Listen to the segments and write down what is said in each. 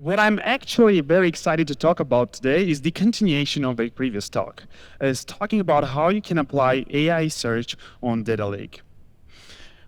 What I'm actually very excited to talk about today is the continuation of a previous talk, is talking about how you can apply AI search on data lake.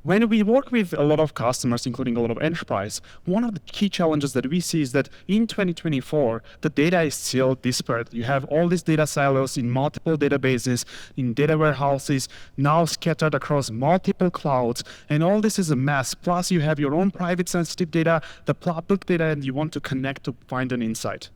When we work with a lot of customers, including a lot of enterprise, one of the key challenges that we see is that in 2024, the data is still disparate. You have all these data silos in multiple databases, in data warehouses, now scattered across multiple clouds, and all this is a mess. Plus, you have your own private sensitive data, the public data, and you want to connect to find an insight.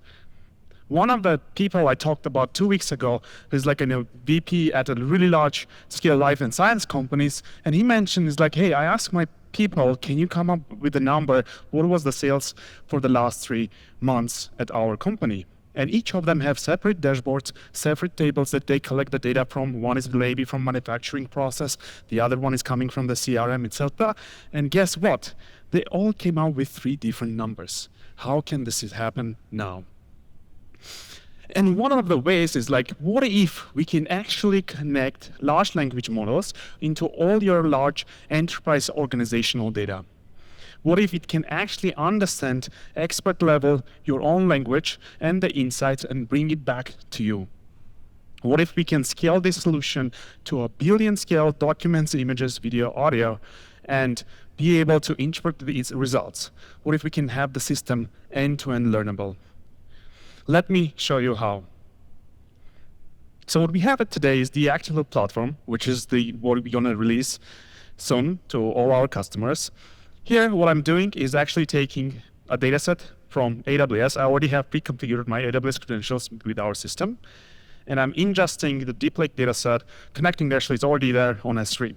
One of the people I talked about 2 weeks ago is like a VP at a really large scale life and science companies. And he mentioned, is like, hey, I asked my people, can you come up with a number? What was the sales for the last 3 months at our company? And each of them have separate dashboards, separate tables that they collect the data from. One is maybe from manufacturing process. The other one is coming from the CRM, etc. And guess what? They all came out with 3 different numbers. How can this happen now? And one of the ways is like, what if we can actually connect large language models into all your large enterprise organizational data? What if it can actually understand expert level, your own language and the insights and bring it back to you? What if we can scale this solution to a billion scale documents, images, video, audio, and be able to interpret these results? What if we can have the system end-to-end learnable? Let me show you how. So what we have today is the Active platform, which is what we're going to release soon to all our customers. Here, what I'm doing is actually taking a dataset from AWS. I already have pre-configured my AWS credentials with our system, and I'm ingesting the deep lake dataset, connecting actually it's already there on S3.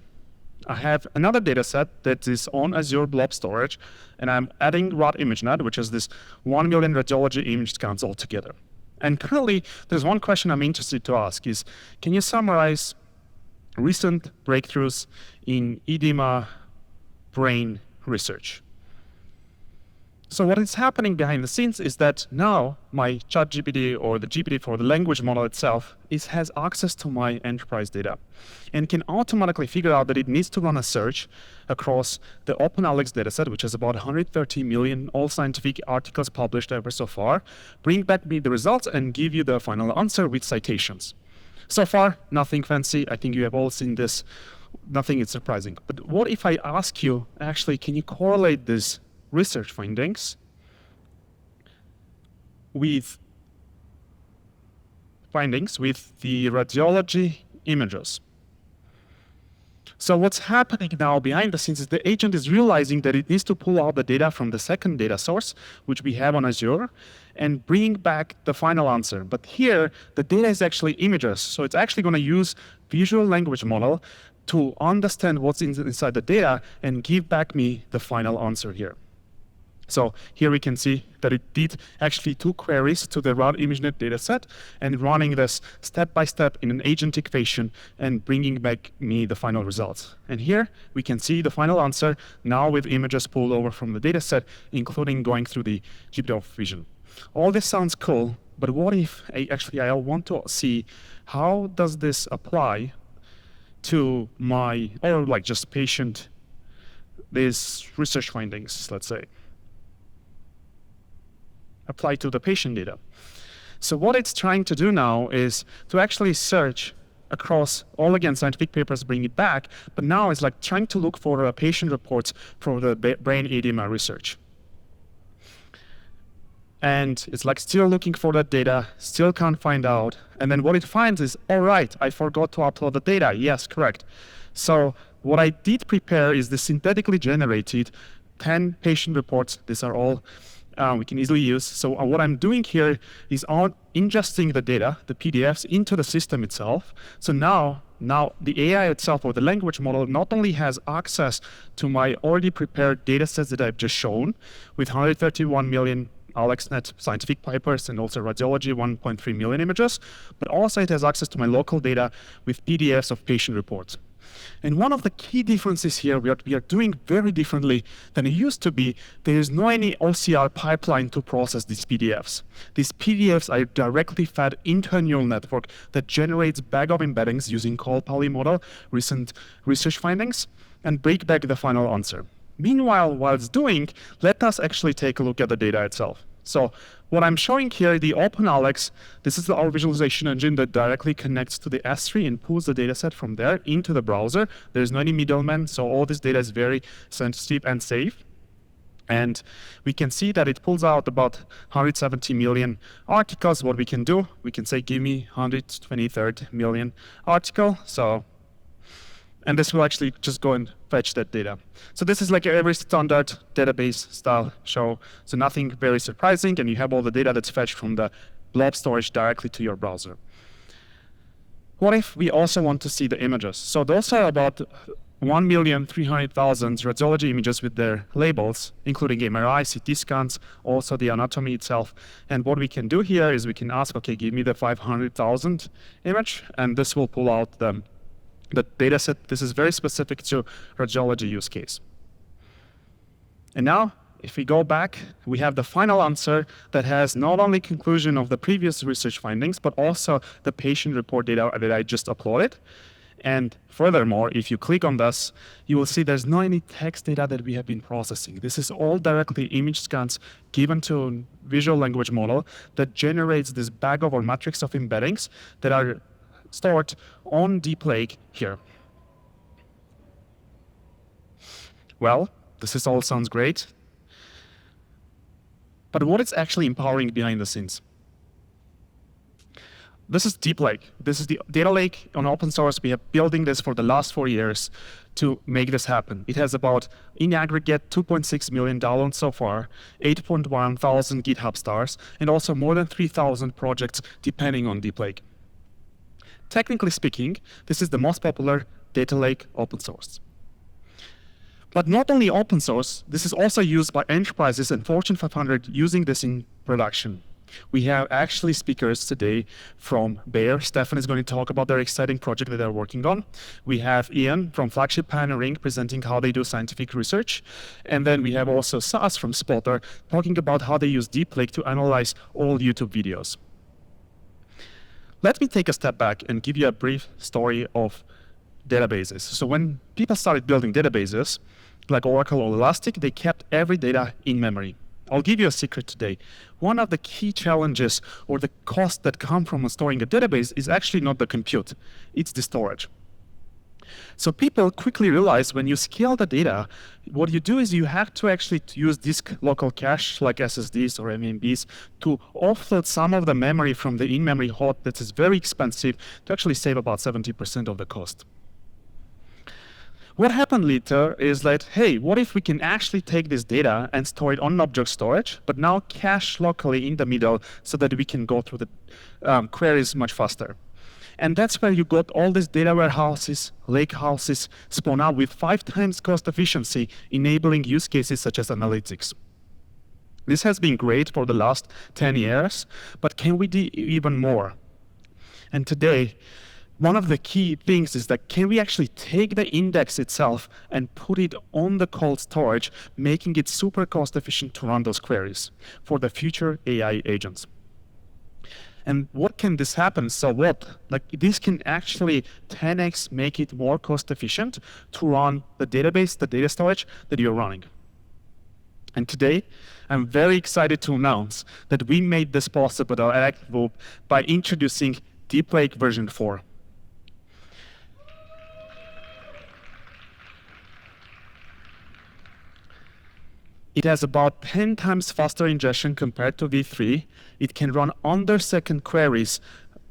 I have another dataset that is on Azure Blob Storage, and I'm adding raw ImageNet, which is this 1 million radiology image scans all together. And currently, there's one question I'm interested to ask is, can you summarize recent breakthroughs in edema brain research? So what is happening behind the scenes is that now my ChatGPT or the GPT for the language model itself has access to my enterprise data and can automatically figure out that it needs to run a search across the OpenAlex dataset, which is about 130 million all scientific articles published ever so far, bring back me the results and give you the final answer with citations. So far, nothing fancy. I think you have all seen this. Nothing is surprising. But what if I ask you, actually, can you correlate this research findings with the radiology images? So what's happening now behind the scenes is the agent is realizing that it needs to pull out the data from the second data source, which we have on Azure, and bring back the final answer. But here, the data is actually images. So it's actually going to use visual language model to understand what's inside the data and give back me the final answer here. So here we can see that it did actually 2 queries to the raw ImageNet dataset and running this step by step in an agentic fashion and bringing back me the final results. And here we can see the final answer now with images pulled over from the dataset, including going through the GPT vision. All this sounds cool, but what if I want to see how does this apply to my, or like just patient, these research findings, let's say. Apply to the patient data. So what it's trying to do now is to actually search across all, again, scientific papers, bring it back, but now it's like trying to look for patient reports for the brain edema research. And it's like still looking for that data, still can't find out. And then what it finds is, all right, I forgot to upload the data. Yes, correct. So what I did prepare is the synthetically generated 10 patient reports. These are all we can easily use. So what I'm doing here is ingesting the data, the PDFs, into the system itself. So now the AI itself, or the language model, not only has access to my already prepared data sets that I've just shown with 131 million AlexNet scientific papers and also radiology 1.3 million images, but also it has access to my local data with PDFs of patient reports. And one of the key differences here, we are doing very differently than it used to be. There is no any OCR pipeline to process these PDFs. These PDFs are directly fed into a neural network that generates bag of embeddings using Multi-Modal recent research findings and bring back the final answer. Meanwhile, while it's doing, let us actually take a look at the data itself. So what I'm showing here, the OpenAlex, this is our visualization engine that directly connects to the S3 and pulls the dataset from there into the browser. There's no any middleman, so all this data is very sensitive and safe. And we can see that it pulls out about 170 million articles. What we can do, we can say, give me 123rd million article. And this will actually just go and fetch that data. So this is like a very standard database style show. So nothing very surprising, and you have all the data that's fetched from the blob storage directly to your browser. What if we also want to see the images? So those are about 1,300,000 radiology images with their labels, including MRI, CT scans, also the anatomy itself. And what we can do here is we can ask, okay, give me the 500,000 image, and this will pull out the dataset. This is very specific to radiology use case. And now, if we go back, we have the final answer that has not only conclusion of the previous research findings, but also the patient report data that I just uploaded. And furthermore, if you click on this, you will see there's no any text data that we have been processing. This is all directly image scans given to a visual language model that generates this bag of or matrix of embeddings that are stored on Deep Lake here. Well, this all sounds great. But what is actually empowering behind the scenes? This is Deep Lake. This is the data lake on open source. We have building this for the last 4 years to make this happen. It has about, in aggregate, 2.6 million downloads so far, 8.1 thousand GitHub stars, and also more than 3,000 projects depending on Deep Lake. Technically speaking, this is the most popular data lake open source. But not only open source, this is also used by enterprises and Fortune 500 using this in production. We have actually speakers today from Bayer. Stefan is going to talk about their exciting project that they're working on. We have Ian from Flagship Pioneering presenting how they do scientific research. And then we have also Sas from Spotter talking about how they use Deep Lake to analyze all YouTube videos. Let me take a step back and give you a brief story of databases. So when people started building databases, like Oracle or Elastic, they kept every data in memory. I'll give you a secret today. One of the key challenges or the costs that come from storing a database is actually not the compute, it's the storage. So people quickly realize when you scale the data, what you do is you have to actually use disk local cache like SSDs or MMBs to offload some of the memory from the in-memory hot that is very expensive to actually save about 70% of the cost. What happened later is that, hey, what if we can actually take this data and store it on object storage, but now cache locally in the middle so that we can go through the queries much faster. And that's where you got all these data warehouses, lake houses spawn out with 5 times cost efficiency, enabling use cases such as analytics. This has been great for the last 10 years, but can we do even more? And today, one of the key things is that can we actually take the index itself and put it on the cold storage, making it super cost efficient to run those queries for the future AI agents. And what can this happen? So what? Like this can actually 10x make it more cost efficient to run the database, the data storage that you're running. And today, I'm very excited to announce that we made this possible at ActiveLoop by introducing Deep Lake version 4. It has about 10 times faster ingestion compared to V3. It can run under-second queries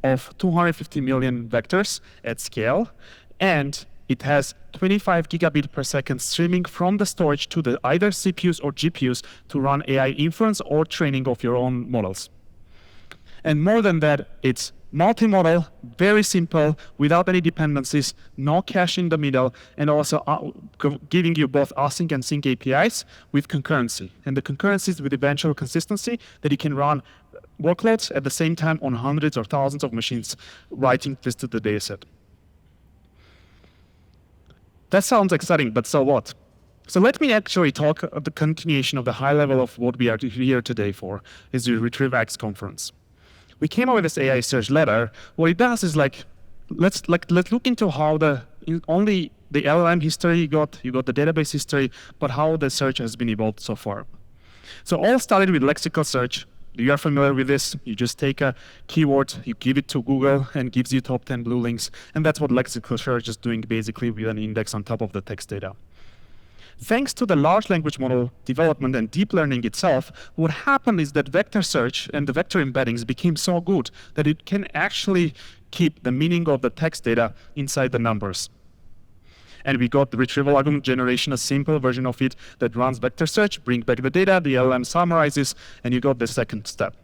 of 250 million vectors at scale, and it has 25 gigabit per second streaming from the storage to the either CPUs or GPUs to run AI inference or training of your own models. And more than that, it's multi-modal, very simple, without any dependencies, no cache in the middle, and also giving you both async and sync APIs with concurrency. And the concurrency is with eventual consistency that you can run workloads at the same time on hundreds or thousands of machines writing this to the dataset. That sounds exciting, but so what? So let me actually talk about the continuation of the high level of what we are here today for, is the RetrieveX conference. We came up with this AI search letter. What it does is let's look into how only the LLM history you got the database history, but how the search has been evolved so far. So all started with lexical search. You are familiar with this. You just take a keyword, you give it to Google, and gives you top 10 blue links. And that's what lexical search is doing basically with an index on top of the text data. Thanks to the large language model development and deep learning itself, what happened is that vector search and the vector embeddings became so good that it can actually keep the meaning of the text data inside the numbers. And we got the retrieval argument generation, a simple version of it that runs vector search, brings back the data, the LLM summarizes, and you got the second step.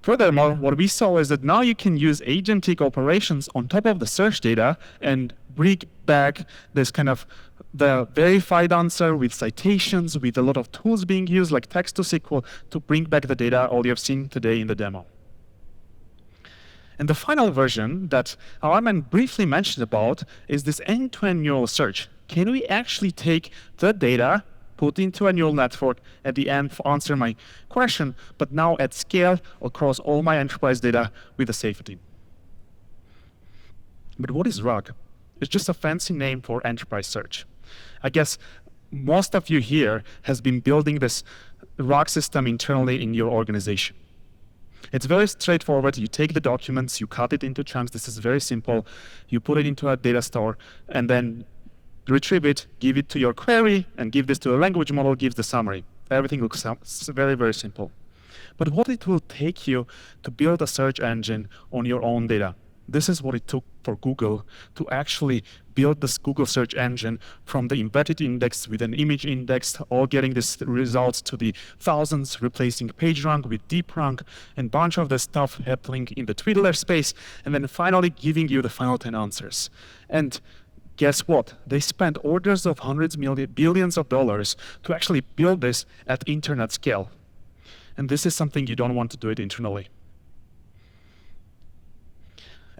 Furthermore, what we saw is that now you can use agentic operations on top of the search data and bring back this kind of the verified answer with citations, with a lot of tools being used like text to SQL to bring back the data, all you have seen today in the demo. And the final version that Arman briefly mentioned about is this end-to-end neural search. Can we actually take the data, put into a neural network, at the end answer my question, but now at scale across all my enterprise data with a safety? But what is RAG? It's just a fancy name for enterprise search. I guess most of you here has been building this RAG system internally in your organization. It's very straightforward. You take the documents, you cut it into chunks. This is very simple. You put it into a data store and then retrieve it, give it to your query, and give this to a language model, gives the summary. Everything looks very, very simple. But what it will take you to build a search engine on your own data. This is what it took for Google to actually build this Google search engine from the embedded index with an image index, all getting these results to the thousands, replacing PageRank with DeepRank, and bunch of the stuff happening in the Twiddler space, and then finally giving you the final 10 answers. And guess what? They spent orders of billions of dollars to actually build this at internet scale. And this is something you don't want to do it internally.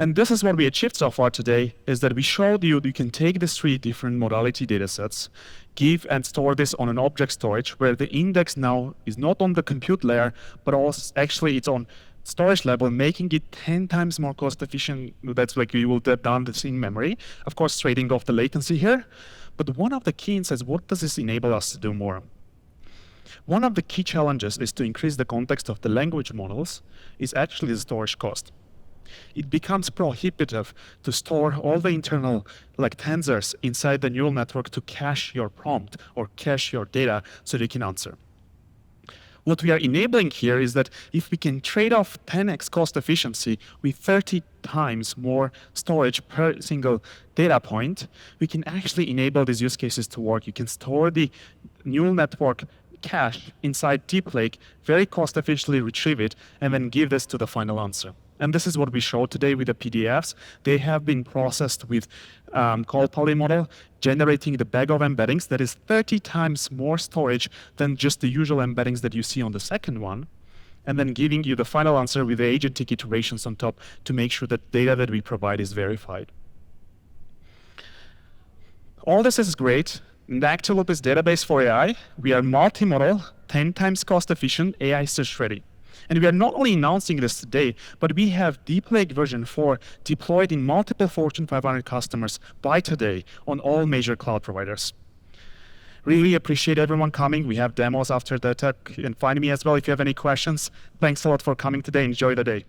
And this is what we achieved so far today, is that we showed you can take these 3 different modality datasets, give and store this on an object storage, where the index now is not on the compute layer, but also actually it's on storage level, making it 10 times more cost efficient. That's like you will have done this in memory. Of course, trading off the latency here. But one of the key insights, what does this enable us to do more? One of the key challenges is to increase the context of the language models is actually the storage cost. It becomes prohibitive to store all the internal tensors inside the neural network to cache your prompt or cache your data so they can answer. What we are enabling here is that if we can trade off 10x cost efficiency with 30 times more storage per single data point, we can actually enable these use cases to work. You can store the neural network cache inside Deep Lake, very cost efficiently retrieve it, and then give this to the final answer. And this is what we showed today with the PDFs. They have been processed with called Multi-Modal, generating the bag of embeddings that is 30 times more storage than just the usual embeddings that you see on the second one, and then giving you the final answer with the agentic iterations on top to make sure that data that we provide is verified. All this is great. In the Actiloop is database for AI. We are multi-modal, 10 times cost efficient, AI search ready. And we are not only announcing this today, but we have Deep Lake version 4 deployed in multiple Fortune 500 customers by today on all major cloud providers. Really appreciate everyone coming. We have demos after the talk. You can find me as well if you have any questions. Thanks a lot for coming today. Enjoy the day.